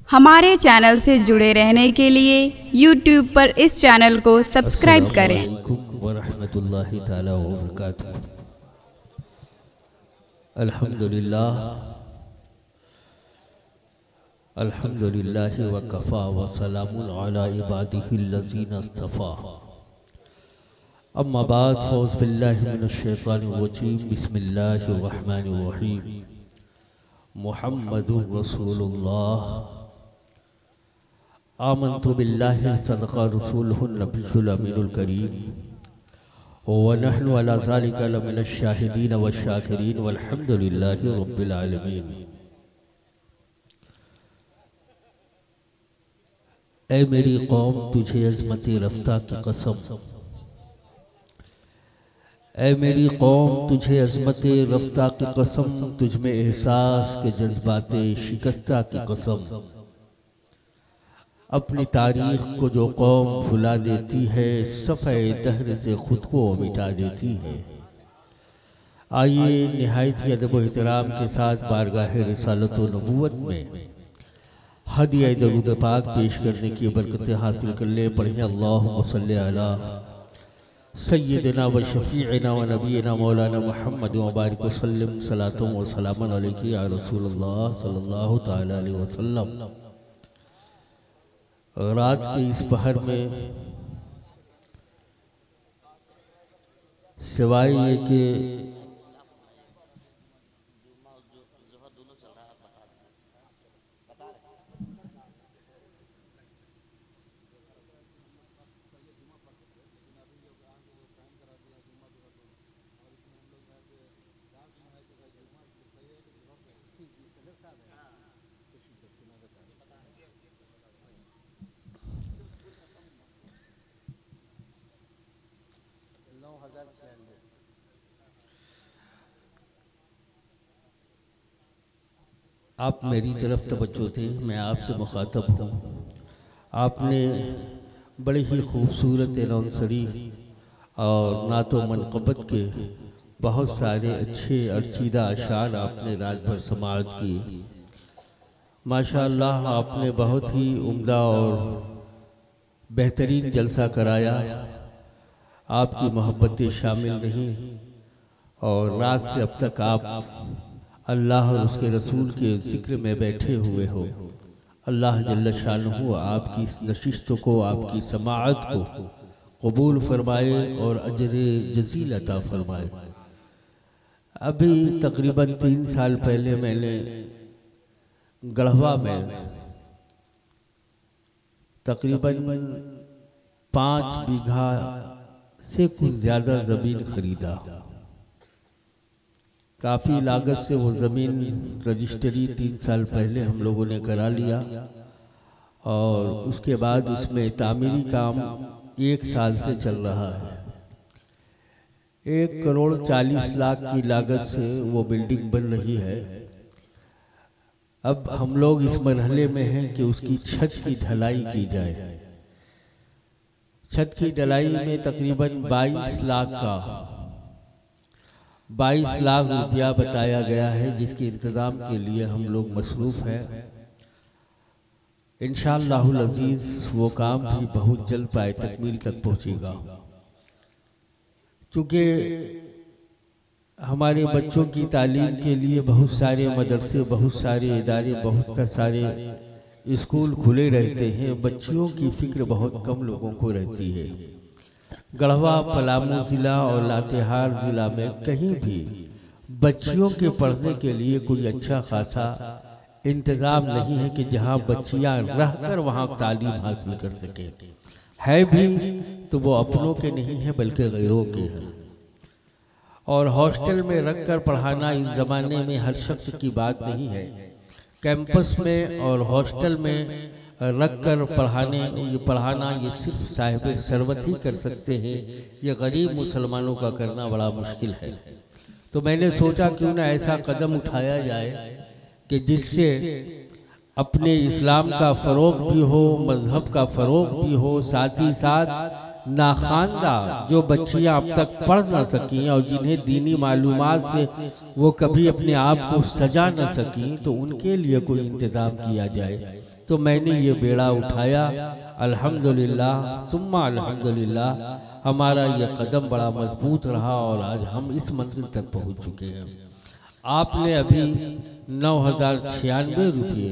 हमारे चैनल से जुड़े रहने के लिए YouTube पर इस चैनल को सब्सक्राइब करें। वरहमतुल्लाहि ताला व बरकातुहू। अल्हम्दुलिल्लाह अल्हम्दुलिल्लाहि व कफ़ा व सलामुन अला इबादिहिल्लज़ीना इस्तफ़ा। अम्मा बाद फ़ौज़ बिल्लाहि मिनश शैतानिर रजीम। बिस्मिल्लाहिर रहमानिर रहीम। मुहम्मदुर रसूलुल्लाह आमन्तु बिल्लाहि सदक़ा रसूलुहुन नबियुल अमीनुल करीम व नहनु अला ज़ालिका लमिनश शाहिदीन व शाकिरीन वल्हम्दुलिल्लाहि रब्बिल आलमीन। ऐ मेरी कौम तुझे अज़मत रफ्ता की कसम, ऐ मेरी कौम तुझे अज़मत रफ्ता की कसम, तुझ में एहसास के जज्बाते शिकस्ता की कसम। अपनी तारीख को जो कौम भुला देती है, सफ़े दहर से खुद को मिटा देती है। आइए निहायत ही अदब व एहतराम के साथ बारगाह रिसालत व नबूवत में हदिया दरूद पाक पेश करने की बरकतें हासिल कर ले। पढ़ें अल्लाहुम्मा सल्ली अला सय्यिदिना व शफ़ीइना व नबीना मौलाना मुहम्मद व बारिक वसल्लम सलातुम व सलामन अलैका या रसूलल्लाह सल्लल्लाहु तआला अलैहि वसल्लम। रात के इस पहर में सिवाय ये कि आप मेरी तरफ तवज्जो थे, मैं आपसे मुखातब हूँ। आपने बड़े ही खूबसूरत नौनसरी और नातो मनक़बत के बहुत सारे अच्छे अर्चीदा अशार आपने रात भर समाअत किए। माशाअल्लाह आपने बहुत ही उम्दा और बेहतरीन जलसा कराया। आपकी मोहब्बतें शामिल रहीं और रात से अब तक आप अल्लाह और उसके रसूल के ज़िक्र में बैठे हुए हो। अल्लाह जल्ल शानुहु आपकी इस नशिस्त को, आपकी समाअत को कबूल फरमाए और अजर जज़ील अता फरमाए। अभी तकरीबन 3 साल पहले मैंने गढ़वा में तकरीबन 5 बीघा से कुछ ज़्यादा ज़मीन खरीदा। काफ़ी लागत से वो ज़मीन रजिस्ट्री 3 साल पहले हम लोगों ने करा लिया और उसके बाद उसमें तामीरी काम 1 साल से चल रहा है। 1 करोड़ 40 लाख की लागत से वो बिल्डिंग बन रही है। अब हम लोग इस मरहले में हैं कि उसकी छत की ढलाई की जाए। छत की ढलाई में तकरीबन 22 लाख रुपया बताया गया है, जिसके इंतज़ाम के लिए हम लोग मसरूफ़ हैं। इंशाअल्लाहुल अज़ीज़ वो काम भी बहुत जल्द पाए तकमील तक पहुँचेगा। चूँकि हमारे बच्चों की तालीम के लिए बहुत सारे मदरसे, बहुत सारे इदारे, बहुत सारे स्कूल खुले रहते हैं। बच्चियों की फ़िक्र बहुत कम लोगों को रहती है। गढ़वा, पलामू ज़िला और लातेहार ज़िला में कहीं भी बच्चियों के पढ़ने के लिए कोई अच्छा खासा इंतज़ाम नहीं है कि जहां बच्चियां रहकर वहां तालीम हासिल कर सकें। है भी तो वो अपनों के नहीं है बल्कि गैरों के हैं। और हॉस्टल में रखकर पढ़ाना इस ज़माने में हर शख्स की बात नहीं है। कैंपस में और हॉस्टल में रखकर पढ़ाना ये सिर्फ साहिब सरवत ही कर सकते हैं। ये गरीब मुसलमानों का करना बड़ा मुश्किल है। तो मैंने सोचा क्यों ना ऐसा कदम उठाया जाए कि जिससे अपने इस्लाम का फ़रोग़ भी हो, मज़हब का फ़रोग़ भी हो, साथ ही साथ नाखानदा जो बच्चियां अब तक पढ़ ना सकीं और जिन्हें दीनी मालूमात से वो कभी अपने आप को सजा न सकीं, तो उनके लिए कोई इंतज़ाम किया जाए तो मैंने ये बेड़ा उठाया। अल्हम्दुलिल्लाह सुम्मा अल्हम्दुलिल्लाह हमारा ये कदम बड़ा मजबूत रहा और आज हम इस मंजिल तक पहुंच चुके हैं। आपने अभी 9,096 रुपये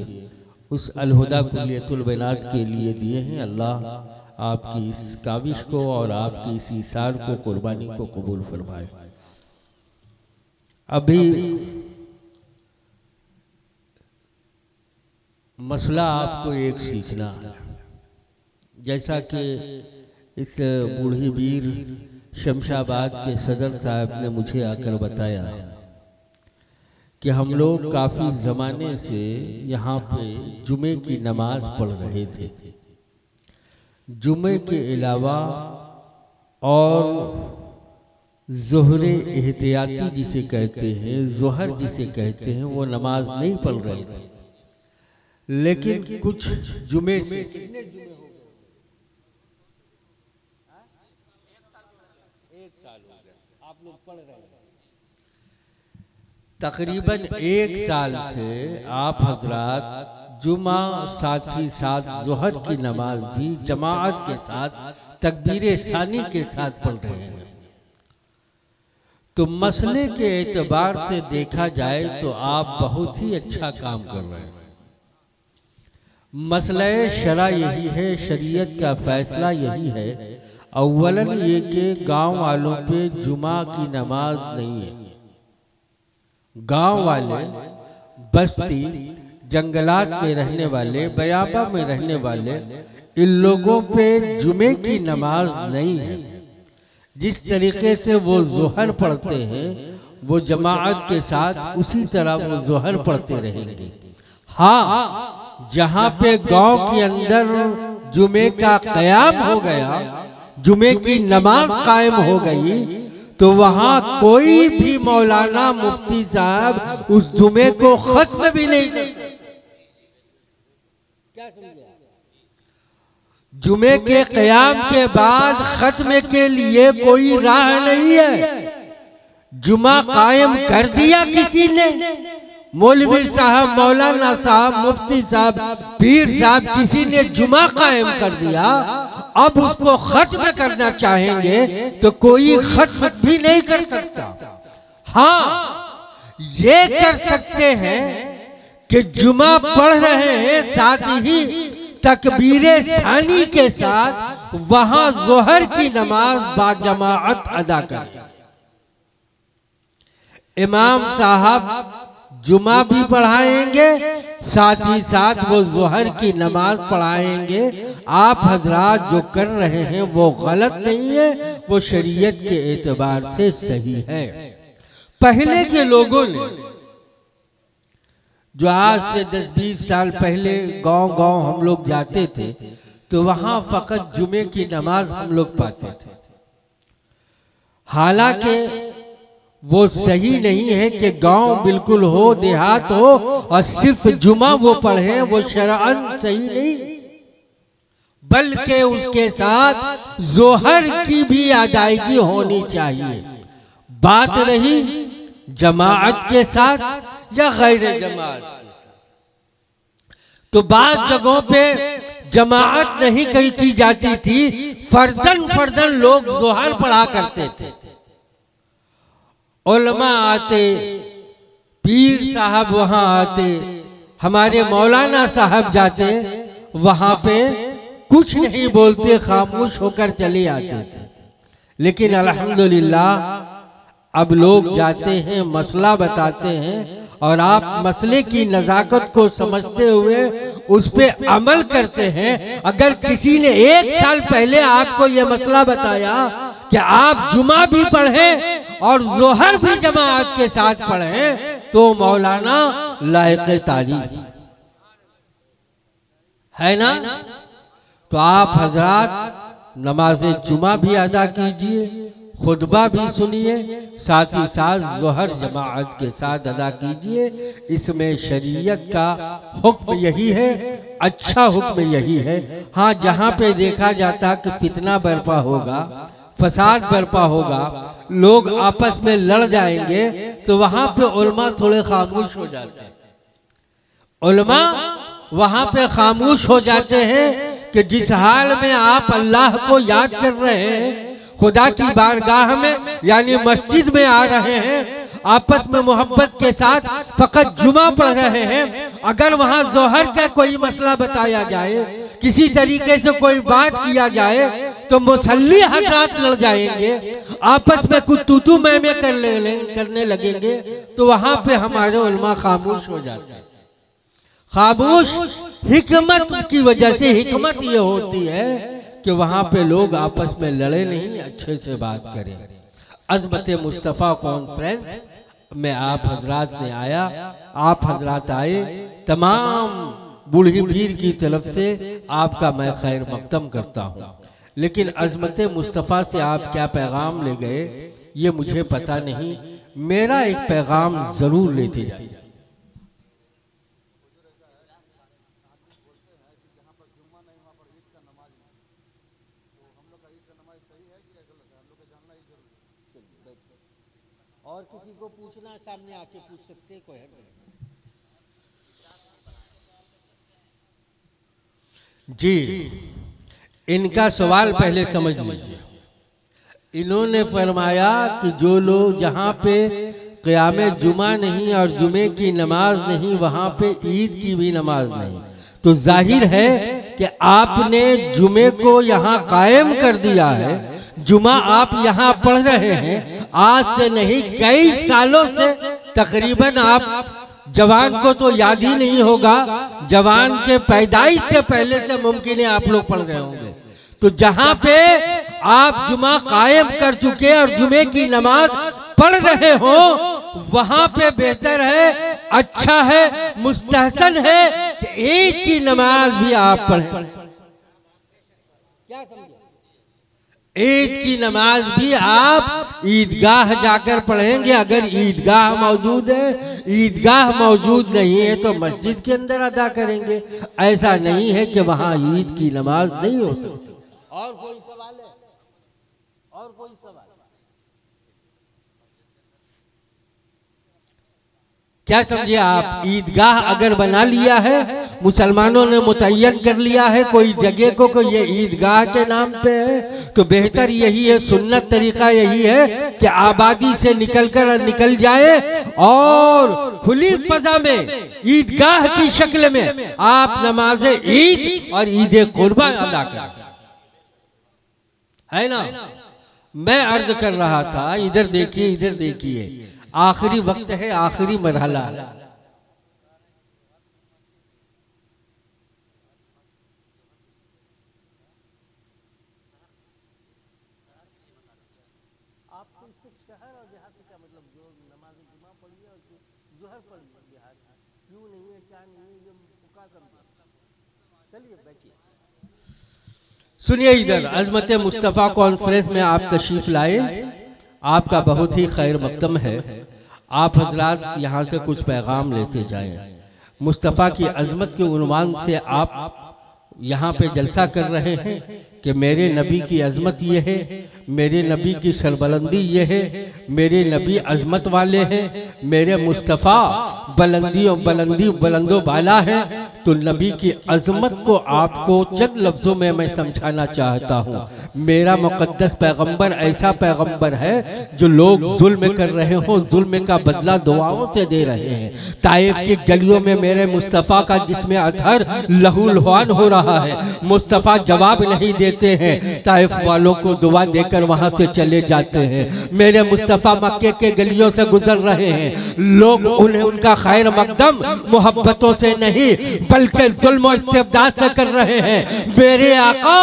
उस अलहुदा कुल्लियतुल बैनात के लिए दिए हैं। अल्लाह आपकी इस काविश को और आपकी इस ईसार को, कुर्बानी को कबूल फरमाए। अभी मसला आपको एक सीखना है। जैसा कि इस बूढ़ी वीर शमशाबाद के सदर साहब ने मुझे आकर बताया कि हम लोग काफ़ी ज़माने से यहाँ पे जुमे की नमाज पढ़ रहे थे। जुमे के अलावा और ज़ोहरे एहतियाती जिसे कहते हैं, ज़ोहर जिसे कहते हैं, वो नमाज नहीं पढ़ रहे थे। लेकिन कुछ जुमे से तकरीबन 1 साल से आप हजरात जुमा साथ ही साथ ज़ोहर की नमाज भी जमाअत के साथ तकबीर सानी के साथ पढ़ रहे हैं। तो मसले के एतबार से देखा जाए तो आप बहुत ही अच्छा काम कर रहे हैं। मसला शरा यही है, शरीयत का फैसला यही है। अव्वलन ये कि गांव वालों पे जुमा की नमाज नहीं है। गांव वाले, बस्ती, जंगलात में रहने वाले, बयाबा में रहने वाले, इन लोगों पे जुमे की नमाज नहीं है। जिस तरीके से वो ज़ोहर पढ़ते हैं वो जमाअत के साथ उसी तरह वो ज़ोहर पढ़ते रहेंगे। हाँ, जहाँ पे गांव के अंदर जुमे का क़याम हो गया, जुमे की नमाज कायम हो गई, तो वहाँ कोई भी मौलाना मुफ्ती साहब उस जुमे को खत्म भी नहीं करते। क्या समझे? जुमे के क़याम के बाद खत्म के लिए कोई राह नहीं है। जुमा कायम कर दिया किसी ने, मौलवी साहब, मौलाना साहब, मुफ्ती साहब, पीर साहब, किसी ने जुमा कायम कर दिया, अब उसको खत्म करना चाहेंगे तो कोई खत्म भी नहीं कर सकता। हाँ, ये कर सकते हैं कि जुमा पढ़ रहे हैं, साथ ही तकबीरे सानी के साथ वहां ज़ोहर की नमाज बाजमाअत अदा करें। इमाम साहब जुमा भी पढ़ाएंगे, साथ ही साथ वो ज़ोहर की नमाज पढ़ाएंगे। आप हजरात जो कर रहे हैं वो गलत नहीं है, वो शरीयत के एतबार से सही है। पहले के लोगों ने, जो आज से 10-20 साल पहले गांव-गांव हम लोग जाते थे तो वहां फकत जुमे की नमाज हम लोग पाते थे। हालांकि वो सही नहीं है कि गांव बिल्कुल हो, देहात हो और सिर्फ जुमा वो पढ़े, वो शरअन सही नहीं, बल्कि उसके साथ ज़ोहर की भी अदायगी होनी चाहिए। बात रही जमाअत के साथ या गैर जमाअत के साथ, तो बाद जगहों पे जमाअत नहीं की जाती थी, फर्दन फर्दन लोग ज़ोहर पढ़ा करते थे। उलमा आते, पीर साहब वहां आते, हमारे मौलाना साहब जाते, वहां पे कुछ नहीं बोलते, खामोश होकर चले आते थे। लेकिन अल्हम्दुलिल्लाह अब लोग जाते हैं, मसला बताते हैं और आप मसले की नज़ाकत को समझते हुए उस पे अमल करते हैं। अगर किसी ने 1 साल पहले आपको यह मसला बताया कि आप जुमा भी पढ़ें और ज़ोहर भी जमाअत के साथ पढ़ें, तो मौलाना लायक तारीफ है ना। तो आप हजरात नमाज जुमा भी अदा कीजिए, खुतबा भी सुनिए, साथ ही साथ ज़ोहर जमाअत के साथ अदा कीजिए। इसमें शरीयत का हुक्म यही है, अच्छा हुक्म यही है। हाँ, जहाँ पे देखा जाता कि फितना बर्पा होगा, फसाद बर्पा होगा, लोग आपस में लड़ जाएंगे, तो वहां पे उलमा थोड़े खामोश हो जाते हैं। उलमा वहां पे खामोश हो जाते हैं कि जिस हाल में आप अल्लाह को याद कर रहे हैं, खुदा की बारगाह में यानी मस्जिद में आ रहे हैं, आपस में मोहब्बत के साथ फकत जुमा पढ़ रहे हैं, अगर वहां जोहर का कोई मसला बताया जाए, किसी तरीके से कोई बात किया जाए, तो मुसल्ली हजरात लड़ जाएंगे, आपस में कुछ तूतू मैं करने लगेंगे, तो वहां पे हमारे उलमा खामोश हो जाते हैं। खामोश हिकमत की वजह से, हिकमत ये होती है कि वहां पे लोग आपस में लड़े नहीं, अच्छे से बात करें। अज़मत मुस्तफ़ा कॉन्फ्रेंस में आप हजरात ने आया, आप हजरात आए, तमाम बूढ़ी भीड़ की तरफ से आपका मैं खैर मकदम करता हूँ। लेकिन अज़मत मुस्तफ़ा से आप क्या पैगाम ले गए ये मुझे पता नहीं, मेरा एक पैगाम जरूर लेते जाइए। और किसी को पूछना सामने आके पूछ सकते, कोई है? जी, इनका सवाल पहले समझ लीजिए। इन्होंने फरमाया कि जो लोग जहाँ पे क़याम जुमा नहीं और जुमे की नमाज नहीं, वहाँ पे ईद की भी नमाज नहीं, तो जाहिर है कि आपने जुमे को यहाँ कायम कर दिया है। जुमा आप यहाँ पढ़ रहे हैं, आज से नहीं कई सालों से, तकरीबन आप जवान को तो याद ही नहीं होगा, जवान के पैदाइश से पहले से मुमकिन है आप लोग पढ़ रहे होंगे। तो जहाँ पे आप जुमा कायम कर चुके और जुमे की नमाज पढ़ रहे हो, वहां पे बेहतर है, अच्छा है, मुस्तहसन है कि ईद की नमाज भी आप पढ़ें। क्या समझे? ईद की नमाज भी आप ईदगाह जाकर पढ़ेंगे, अगर ईदगाह मौजूद है। ईदगाह मौजूद नहीं है तो मस्जिद के अंदर अदा करेंगे। ऐसा नहीं है कि वहां ईद की नमाज नहीं हो सकती। और कोई सवाल है? और कोई सवाल? क्या समझे आप? ईदगाह अगर बना लिया है, मुसलमानों ने मुतय्यन कर लिया है कोई जगह को ये ईदगाह के नाम पे है, तो बेहतर यही है, सुन्नत तरीका यही है कि आबादी से निकल जाए और खुली फजा में ईदगाह की शक्ल में आप नमाज़े ईद और ईद कुर्बान अदा करें, है ना? मैं अर्ज कर रहा था, इधर देखिए, इधर देखिए, आखिरी वक्त है, आखिरी मरहला। शहर और देहात से क्या मतलब? जो नमाज जुमा पढ़ी है और जोहर पढ़ी है बिहार, क्यों नहीं है, क्या नहीं है, ये पुकार समझे। चलिए बैठिए, सुनिए। इधर अज़मत मुस्तफ़ा कॉन्फ्रेंस में आप तशरीफ लाए, आपका बहुत ही खैर मकदम है। आप हजरात यहाँ से कुछ पैगाम लेते जाएं। मुस्तफ़ा की अज़मत के उन्वान से आप यहाँ पे जलसा कर रहे हैं कि मेरे नबी की अज़मत ये है, मेरे नबी की सरबलंदी ये है, मेरे नबी अज़मत वाले हैं, मेरे मुस्तफ़ा बुलंदो बाला है। तो नबी की अज़मत को आपको चंद लफ्ज़ों में मैं समझाना चाहता हूँ। मेरा मुक़द्दस पैगंबर ऐसा पैगंबर है जो लोग जुल्म कर रहे हो, जुल्म का बदला दुआओं से दे रहे हैं। ताइफ की गलियों में मेरे मुस्तफ़ा का जिसमें अथर लहूलुहान हो रहा है, मुस्तफ़ा जवाब नहीं देते हैं, ताइफ वालों को दुआ देकर वहां से चले जाते हैं। मेरे मुस्तफ़ा मक्के के गलियों से गुजर रहे हैं, लोग उन्हें उनका खैर मकदम मोहब्बतों से नहीं बल्कि जुल्म और इस्तिबदाद से कर रहे हैं। मेरे आका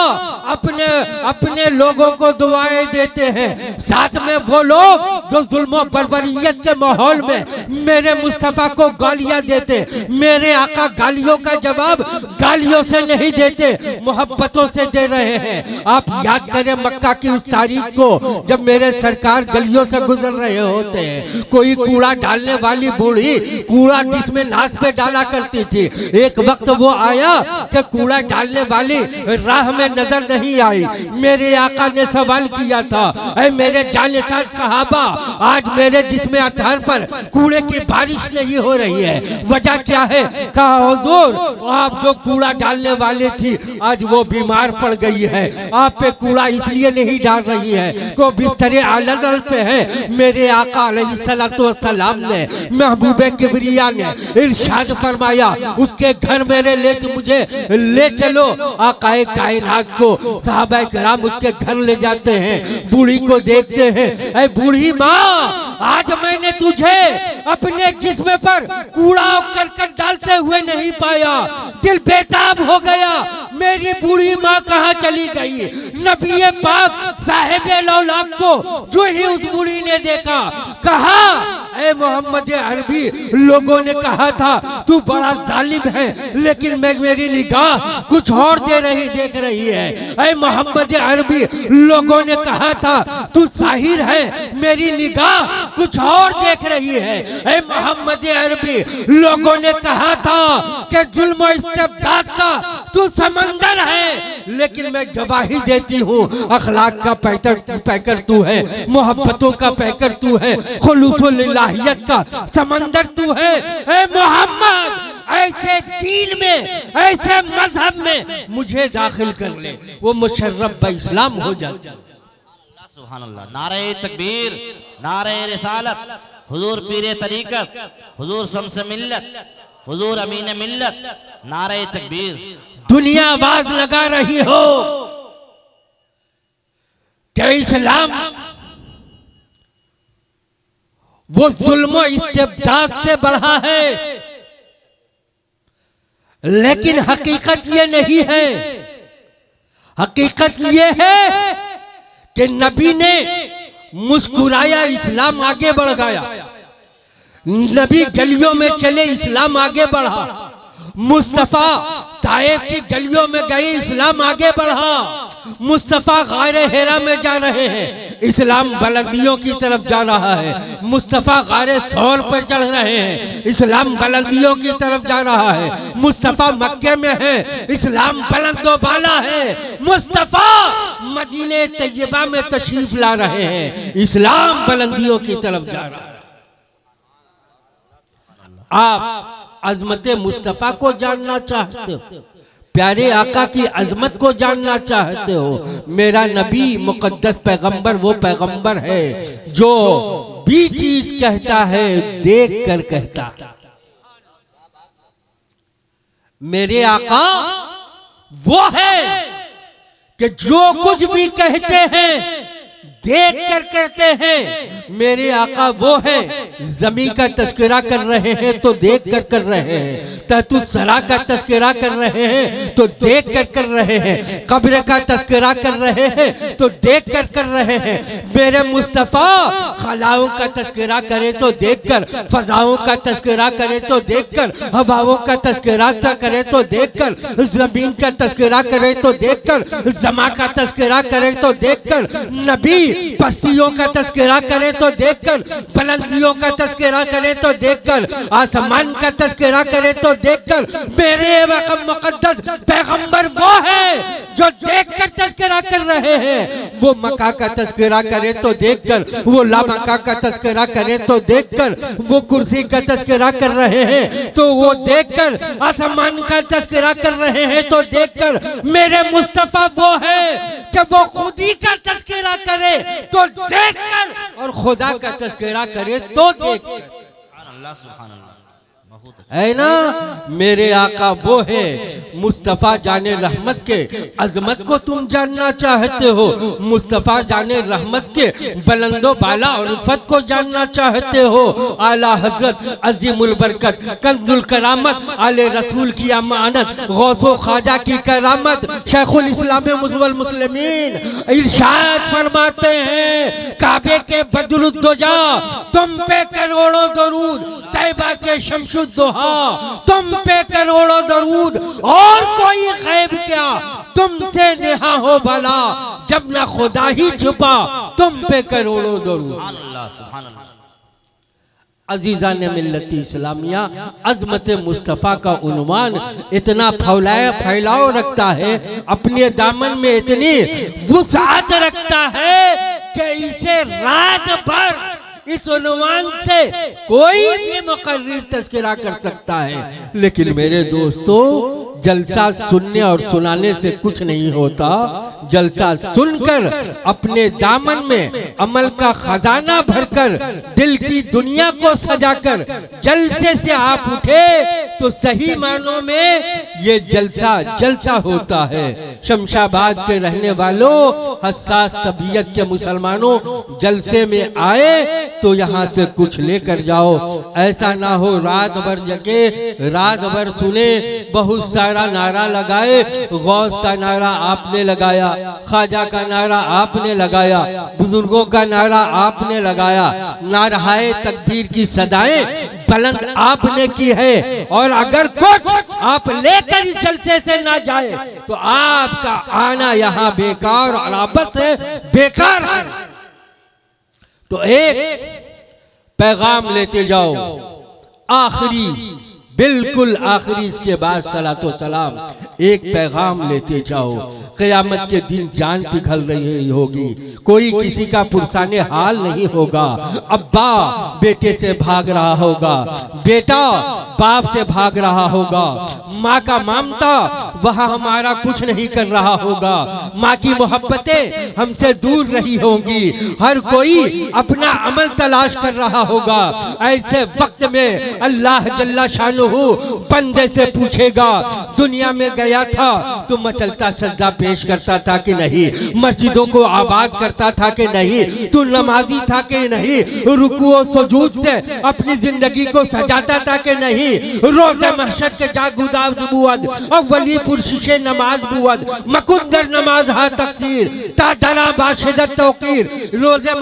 अपने लोगों को दुआएं देते हैं, साथ में वो लोग जो जुल्म और बर्बरियत के माहौल में मेरे मुस्तफ़ा को गालियां देते। मेरे आका गालियों का जवाब गालियों से नहीं देते, मोहब्बतों से दे रहे रहे हैं। आप याद करें मक्का की उस तारीख को जब मेरे सरकार गलियों से गुजर रहे होते हैं, कोई कूड़ा डालने वाली बूढ़ी कूड़ा जिसमें नाक पे डाला करती थी, एक वक्त वो आया कि कूड़ा डालने वाली राह में नजर नहीं आई। मेरे आका ने सवाल किया था, ऐ मेरे जानिसार सहाबा, आज मेरे जिस्म अतहर पर कूड़े की बारिश नहीं हो रही है, वजह क्या है? कहा हुजूर, आप जो कूड़ा डालने वाली थी आज वो बीमार पड़ गई है, आप पे कूड़ा इसलिए नहीं डाल रही है को बिस्तरे आलल पे है। मेरे आका अलैहिस्सलातु वस्सलाम ने, महबूबे किबरिया ने इरशाद फरमाया, उसके घर मेरे मुझे ले चलो। आकाए कायनात को सहाबाए किराम उसके घर ले जाते हैं, बूढ़ी को देखते हैं, ऐ बूढ़ी माँ, आज मैंने तुझे अपने जिस्म पर कूड़ा करकट डालते हुए नहीं पाया, दिल बेताब हो गया, मेरी बूढ़ी माँ कहाँ चली गई? नबी पाक साहिबे लौलाद को जो ही उस बूढ़ी ने देखा, कहा, ऐ मोहम्मद अरबी, लोगों ने कहा था तू बड़ा जालिम है, लेकिन मैं मेरी निगाह कुछ और देख रही है। ऐ मोहम्मद अरबी, लोगों ने कहा था तू साहिर है, मेरी निगाह कुछ और देख रही है। ऐ मोहम्मद अरबी, लोगों ने कहा था कि जुल्म और इस्तिबदाद का तू समंदर है, लेकिन मैं गवाही देती हूँ अखलाक का पैकर तू है, मोहब्बतों का पैकर तू है, खुलूसुल इलाहियत का समंदर तू है। ऐ मोहम्मद, ऐसे दीन में, ऐसे मजहब में मुझे दाखिल कर ले, वो मुशर्रफ ब इस्लाम हो जाए। सुभान अल्लाह। नारे तकबीर, नारे रिसालत, हुजूर पीरे तरीकत, हुजूर शम्स मिल्लत, हुजूर अमीन मिल्लत, नारे तकबीर। दुनिया आवाज लगा रही हो कि इस्लाम वो जुल्म इस्तिबदाद से बढ़ा है, लेकिन हकीकत ये नहीं है। हकीकत ये है कि नबी ने मुस्कुराया, इस्लाम आगे बढ़ गया। नबी गलियों में चले, इस्लाम आगे बढ़ा। मुस्तफा ताइफ की गलियों में गए, इस्लाम आगे बढ़ा। मुस्तफा गारे हेरा में जा रहे हैं, इस्लाम बुलंदियों की तरफ जा रहा है। मुस्तफा गारे सौर पर चढ़ रहे हैं, इस्लाम बुलंदियों की तरफ जा रहा है। मुस्तफा मक्के में है, इस्लाम बुलंदो बाला है। मुस्तफा मदीने तैयबा में तशरीफ ला रहे हैं, इस्लाम बुलंदियों की तरफ जा रहा है। आप अजमत मुस्तफा को जानना चाहते हो, प्यारे आका की अजमत को जानना चाहते हो, मेरा नबी मुकद्दस पैगंबर वो पैगंबर है जो भी चीज कहता है देख कर कहता। मेरे आका वो है कि जो कुछ भी कहते हैं देख कर कहते हैं। मेरे आका वो है, जमीन का तस्करा कर रहे हैं तो देख कर कर रहे हैं, तहतु सरा का तस्करा कर रहे हैं तो देख कर कर रहे हैं, कब्र का तस्करा कर रहे हैं तो देख कर कर रहे हैं। मेरे मुस्तफा खलाओं का तस्करा करे तो देख कर, फजाओं का तस्करा करे तो देख कर, हवाओं का तस्करा करे तो देख कर, जमीन का तस्करा करे तो देख कर, जमा का तस्करा करे तो देख कर, नबी बस्तियों का तस्करा करे तो देखकर, बुलंदियों का तस्करा करे तो देखकर, आसमान का तस्करा करे तो देखकर, मेरे मुकद्दस पैगंबर वो है जो देखकर तस्करा कर रहे हैं। वो मक्का का तस्करा करे तो देखकर, वो लामक्का का तस्करा करे तो देखकर, वो कुर्सी का तस्करा कर रहे हैं तो वो देखकर, आसमान का तस्करा कर रहे हैं तो देखकर, मेरे मुस्तफा वो है कि वो खुद ही का तस्करा करे तो देखकर और खुदा का तस्करा करे तो देखकर। है ना, मेरे आका वो है। मुस्तफ़ा जाने रहमत के अजमत को तुम जानना चाहते हो, मुस्तफ़ा जाने रहमत के बुलंदो बाला और उल्फत को जानना चाहते हो। आला हजरत अजीमुल बरकत कंजुल करामत आले रसूल की अमानत गौसो ख्वाजा की करामत शेखुल इस्लाम मुस्लिम मुस्लिमीन इरशाद फरमाते हैं, काबे के बदरुद्दोजा तुम पे करोड़ों दरूद, तैबा के शमशुद्दोहा तुम पे करोड़ों दरूद, और कोई गैब क्या तुमसे नेहा हो भला, जब ना खुदा ही छुपा तुम पे करोड़ों दरूद। सुभान अल्लाह, सुभान अल्लाह। अजीज़ान मिल्लती इस्लामिया, अज़मत मुस्तफ़ा का उन्वान इतना फैलाव रखता है, अपने दामन में इतनी वुसाअत रखता है कि इसे रात भर इस उन्वान से कोई भी मुकर्रिर तज़किरा कर सकता है। लेकिन मेरे दोस्तों, जलसा सुनने और सुनाने से कुछ नहीं होता, जलसा सुनकर अपने दामन में अमल का खजाना भरकर दिल की दुनिया को सजाकर जलसे से आप उठे तो सही मानों में ये जलसा होता है। शमशाबाद के रहने वालों, हसास तबीयत के मुसलमानों, जलसे में आए तो यहाँ से कुछ लेकर जाओ। ऐसा ना हो रात भर जगे, रात भर सुने, बहुत सारा नारा लगाए। गौस का नारा आपने लगाया, ख्वाजा का नारा आपने लगाया, बुजुर्गों का नारा आपने लगाया, नाराए तकबीर की सदाएं बुलंद आपने की है। और अगर कुछ आप लेकर इस जलसे से ना जाए तो आपका आना यहाँ बेकार और आपस से बेकार है। तो एक पैगाम लेते जाओ, आखिरी, बिल्कुल आखिरी, इसके बाद सलातो सलाम, एक पैगाम लेते जाओ। क़यामत के दिन जान पिघल रही होगी, कोई किसी का पुरसाने हाल नहीं होगा। अब्बा बेटे से भाग रहा होगा, बेटा बाप से भाग रहा होगा, माँ का ममता वहाँ हमारा कुछ नहीं कर रहा होगा, माँ की मोहब्बतें हमसे दूर रही होंगी, हर कोई अपना अमल तलाश कर रहा होगा। ऐसे वक्त में अल्लाह जल्ला शानुहु बंदे से पूछेगा, दुनिया में गया था तो मचलता सज्जा पेश करता था कि नहीं, मस्जिदों को आबाद करता था कि नहीं, तू नमाजी था कि नहीं, रुकू और सुजूद से अपनी जिंदगी को सजाता था कि नहीं, रोज़े महशर के जागुदाज बुअद अव्वली पुरशिशे नमाज बुअद मकुंदर नमाज हा तकसीर ता डरा बाशिदत तौकीर। रोज़े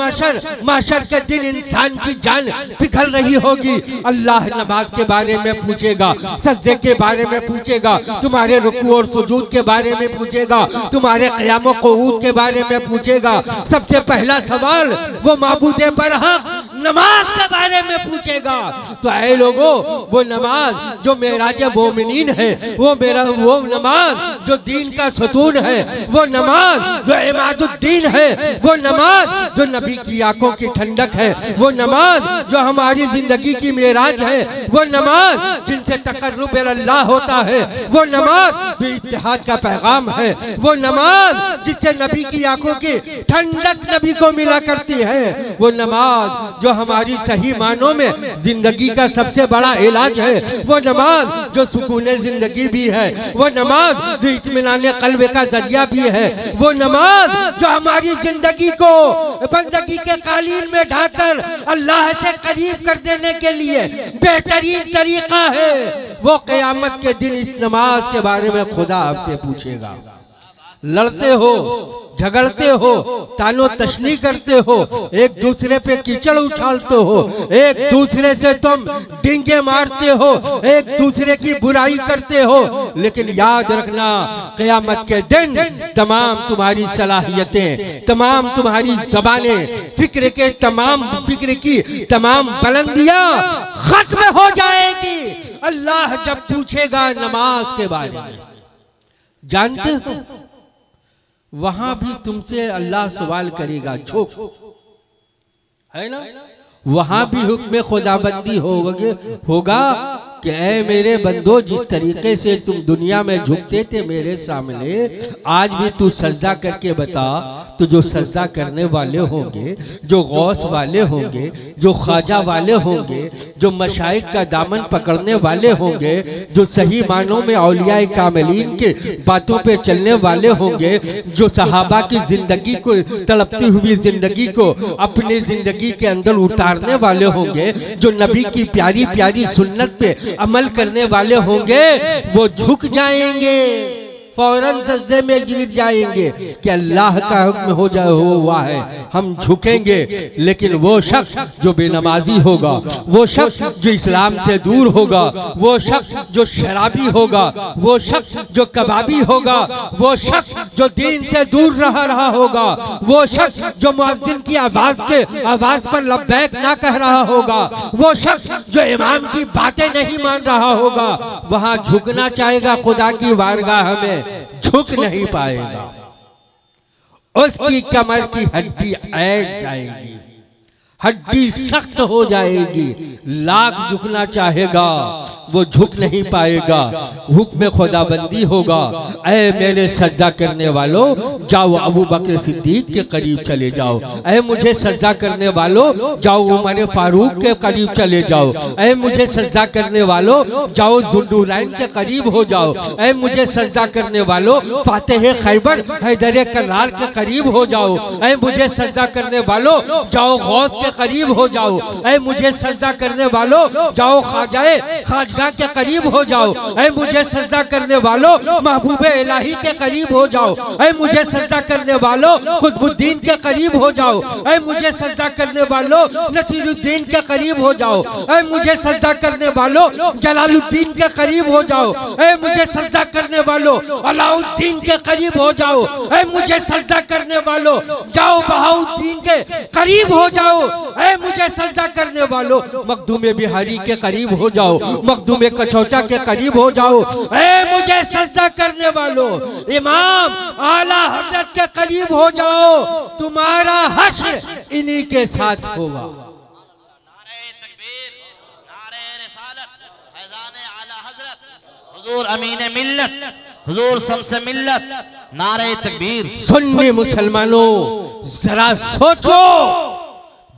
महशर के दिन इंसान की जान पिघल रही होगी। अल्लाह नमाज के बारे में पूछेगा, सज्दे के बारे में पूछेगा, तुम्हारे रुकू और सुजूद के बारे में पूछेगा, तुम्हारे क़याम व क़ुऊद के बारे में पूछेगा। सबसे पहला सवाल वो माबूदे बरहक नमाज के बारे में पूछेगा। तो ऐ लोगों, वो नमाज जो मेराज मोमिनीन है, वो नमाज जो दीन का सतून है, वो नमाज जो इमादुद्दीन है, वो नमाज जो नबी की आंखों की ठंडक है, वो नमाज जो हमारी जिंदगी की मेराज है, वो नमाज जिनसे तकर्रुब अल्लाह होता है, वो नमाज जो इत्तेहाद का पैगाम है, वो नमाज जिससे नबी की आंखों की ठंडक नबी को मिला करती है, वो नमाज जो हमारी सही मानों में जिंदगी का सबसे बड़ा इलाज है, वो नमाज जो सुकून जिंदगी भी है, वो नमाज जो इत्मीनान क़ल्ब का जरिया भी है, वो नमाज जो हमारी जिंदगी को बंदगी के कालीन में ढाकर अल्लाह से करीब कर देने के लिए बेहतरीन तरीका है। वो क़यामत के दिन इस नमाज के बारे में खुदा आपसे पूछेगा। लड़ते हो, झगड़ते हो, तानो तशनी करते हो, एक दूसरे पे कीचड़ उछालते हो, एक दूसरे से तुम डिंगे मारते हो, एक दूसरे की बुराई करते हो, लेकिन याद रखना क़यामत के दिन तमाम तुम्हारी सलाहियतें, तमाम तुम्हारी ज़बानें, फिक्र की तमाम बुलंदियां खत्म हो जाएगी। अल्लाह जब पूछेगा नमाज के बारे में, जानते हो वहां भी तुमसे अल्लाह सवाल करेगा, झोंक है ना, वहां भी हुक्म खुदाबंदी होगा कि ऐ मेरे बंदो, जिस तरीके से तुम दुनिया में झुकते थे मेरे सामने, आज भी तू सजदा करके बता। तो जो सजदा करने वाले होंगे, जो गौस वाले होंगे, जो ख्वाजा वाले होंगे, जो मशाइख का दामन पकड़ने वाले होंगे, जो सही मानों में औलियाए कामिलीन के बातों पे चलने वाले होंगे, जो सहाबा की जिंदगी को, तड़पती हुई जिंदगी को अपनी जिंदगी के अंदर उतारने वाले होंगे, जो नबी की प्यारी प्यारी सुन्नत पे अमल करने वाले होंगे, वो झुक जाएंगे। फौरन सजदे में गिर जाएंगे कि अल्लाह का हुक्म हो जाए हुआ है, हम झुकेंगे। लेकिन वो शख्स जो बेनमाजी होगा, वो शख्स जो इस्लाम से दूर होगा, वो शख्स जो शराबी होगा, वो शख्स जो कबाबी होगा, वो शख्स जो दीन से दूर रहा होगा, वो शख्स जो मुअज्जिन की आवाज पर लब्बैक ना कह रहा होगा, वो शख्स जो इमाम की बातें नहीं मान रहा होगा, वहां झुकना चाहेगा खुदा की बारगाह में, झुक नहीं पाएगा। उसकी कमर की हड्डी ऐड जाएगी, हड्डी सख्त हो जाएगी। लाख झुकना चाहेगा वो झुक नहीं पाएगा। हुक्म खुदाबंदी होगा, ऐ मेरे सजदा करने वालों जाओ अबू बकर सिद्दीक के करीब चले जाओ, ऐ मुझे सजदा करने वालों जाओ उमर फारूक के करीब चले जाओ, ऐ मुझे सजदा करने वालों जाओ जुल्लुलैन के करीब हो जाओ, ऐ मुझे सजदा करने वालों फातिह खैबर हैदर करार के करीब हो जाओ, ऐ मुझे सजदा करने वालों जाओ गौस के करीब हो जाओ, ऐ मुझे सजदा करने वालों जाओ खाजाए खाजगा के करीब हो जाओ, ऐ मुझे सजदा करने वालों महबूबे इलाही के करीब हो जाओ, ऐ मुझे सजदा करने वालों कुतुबुद्दीन के करीब हो जाओ, ऐ मुझे सजदा करने वालों नसीरुद्दीन के करीब हो जाओ, ऐ मुझे सजदा करने वालों जलालुद्दीन के करीब हो जाओ, ऐ मुझे सजदा करने वालों अलाउद्दीन के करीब हो जाओ, ऐ मुझे सजदा करने वालों जाओ बहाउद्दीन के करीब हो जाओ, ऐ मुझे सजदा करने वालों मखदूम बिहारी के करीब हो जाओ, मखदूम कचौचा के करीब हो जाओ, ऐ मुझे सजदा करने वालों इमाम आला हजरत के करीब हो जाओ, तुम्हारा हश्र इन्हीं के साथ होगा। नारे तकबीर, नारे रिसालत, फैज़ान आला हज़रत हुजूर अमीन मिल्लत, हुजूर शम्स मिल्लत, नारे तकबीर। सुन्नी मुसलमानों जरा सोचो,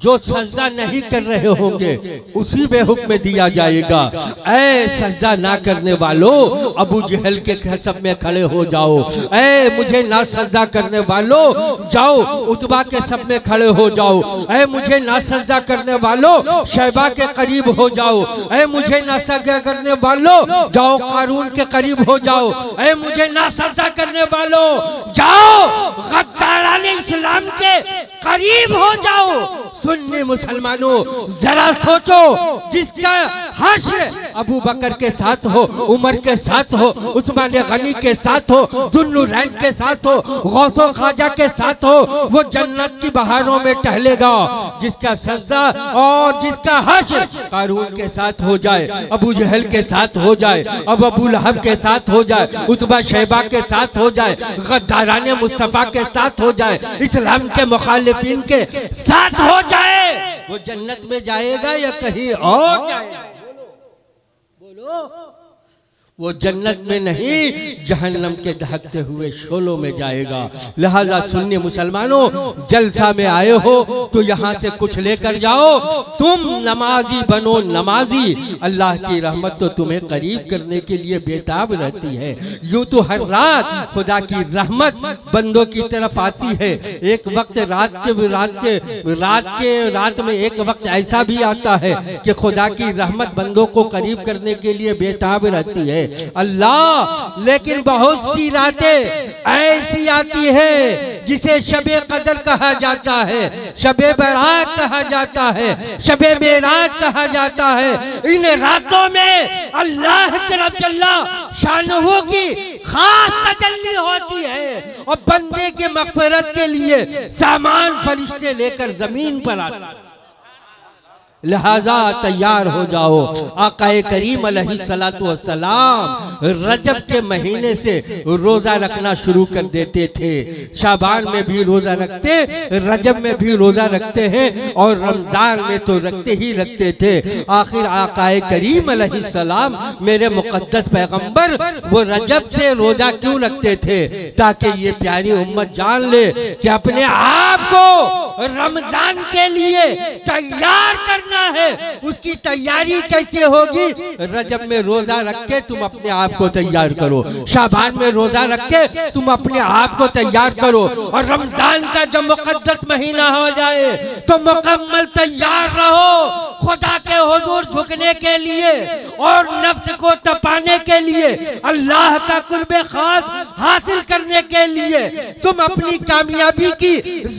जो सजदा नहीं कर रहे होंगे उसी में हुक्म दिया जाएगा, ऐ सजदा ना करने वालों अबू जहल के सब में खड़े हो जाओ, ऐ मुझे ना सजदा करने वालों जाओ उतबा के सब में खड़े हो जाओ, ऐ मुझे ना सजदा करने वालों शैबा के करीब हो जाओ, ऐ मुझे ना सजदा करने वालों जाओ कारून के करीब हो जाओ, ऐ मुझे ना सजदा करने वालों जाओ गद्दारान इस्लाम के करीब हो जाओ। सुन्नी मुसलमानों जरा सोचो, जिसका हश्र अबू बकर के साथ हो, उमर के साथ हो, उस्मान गनी के साथ हो, जुल्लुलैन के साथ हो, गौसो खाजा के साथ हो, वो जन्नत की बहारों में टहलेगा। जिसका सजदा और जिसका हश्र कारून के साथ हो जाए, अबू जहल के साथ हो जाए, अब अबू लहब के साथ हो जाए, उतबा शैबा के साथ हो जाए, गद्दारान मुस्तफा के साथ हो जाए, इस्लाम के मुखालिफिन के साथ हो जाए, वो जन्नत में जाएगा या कहीं और जाएगा? बोलो। वो जन्नत में नहीं जहन्नम के दहकते हुए शोलों में जाएगा। लिहाजा सुन्नी मुसलमानों जलसा में आए हो तो यहाँ से कुछ लेकर जाओ, तुम नमाजी बनो नमाजी, अल्लाह की रहमत तो तुम्हें करीब करने के लिए बेताब रहती है। यूं तो हर रात खुदा की रहमत बंदों की तरफ आती है, एक वक्त रात में एक वक्त ऐसा भी आता है कि खुदा की रहमत बंदों को करीब करने के लिए बेताब रहती है अल्लाह। लेकिन बहुत सी रातें ऐसी आती है जिसे शबे कदर कहा जाता है, शबे बरात कहा जाता है, शबे मेराज कहा जाता है। इन रातों में अल्लाह जल्ला शानहू की खास तजल्ली होती है और बंदे के मग़फ़िरत के लिए सामान फरिश्ते लेकर जमीन पर आते हैं। लिहाजा तैयार हो जाओ। आकाए करीम अलैहिस्सलातु वस्सलाम रजब के महीने से रोजा रखना शुरू कर देते थे। शाबान में भी रोजा रखते, रजब में भी रोजा रखते हैं और रमजान में तो रखते ही रखते थे। आखिर आकाए करीम अलैहिस्सलाम मेरे मुक़द्दस पैगंबर वो रजब से रोजा क्यों रखते थे? ताकि ये प्यारी उम्मत जान ले कि अपने आप को रमजान के लिए तैयार करना है। उसकी तैयारी कैसे होगी? रजब में रोजा रख के तुम अपने आप को तैयार करो, शाबान में रोजा रख के तुम अपने आप को तैयार करो और रमजान का जब मुक़द्दस महीना हो जाए तो मुकम्मल तैयार रहो खुदा के हुजूर झुकने के लिए और नफ्स को तपाने के लिए, अल्लाह का कुर्बे खास हासिल करने के लिए, तुम अपनी कामयाबी की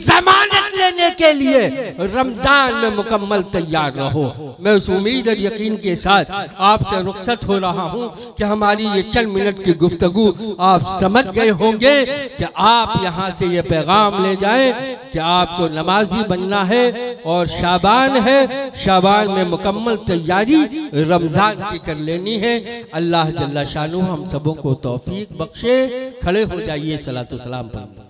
जमानत लेने के लिए रमजान में मुकम्मल तैयार रहो। मैं उस उम्मीद और यकीन के साथ आपसे रुखसत हो रहा हूँ कि हमारी ये चंद मिनट की गुफ्तगू आप समझ गए होंगे कि आप यहाँ से ये पैगाम ले जाएं कि आपको नमाजी बनना है और शाबान है, शाबान में मुकम्मल तैयारी रमजान की कर लेनी है। अल्लाह जल्ला शानू हम सबों को तौफीक बख्शे। खड़े हो जाइए, सलातो सलाम पर।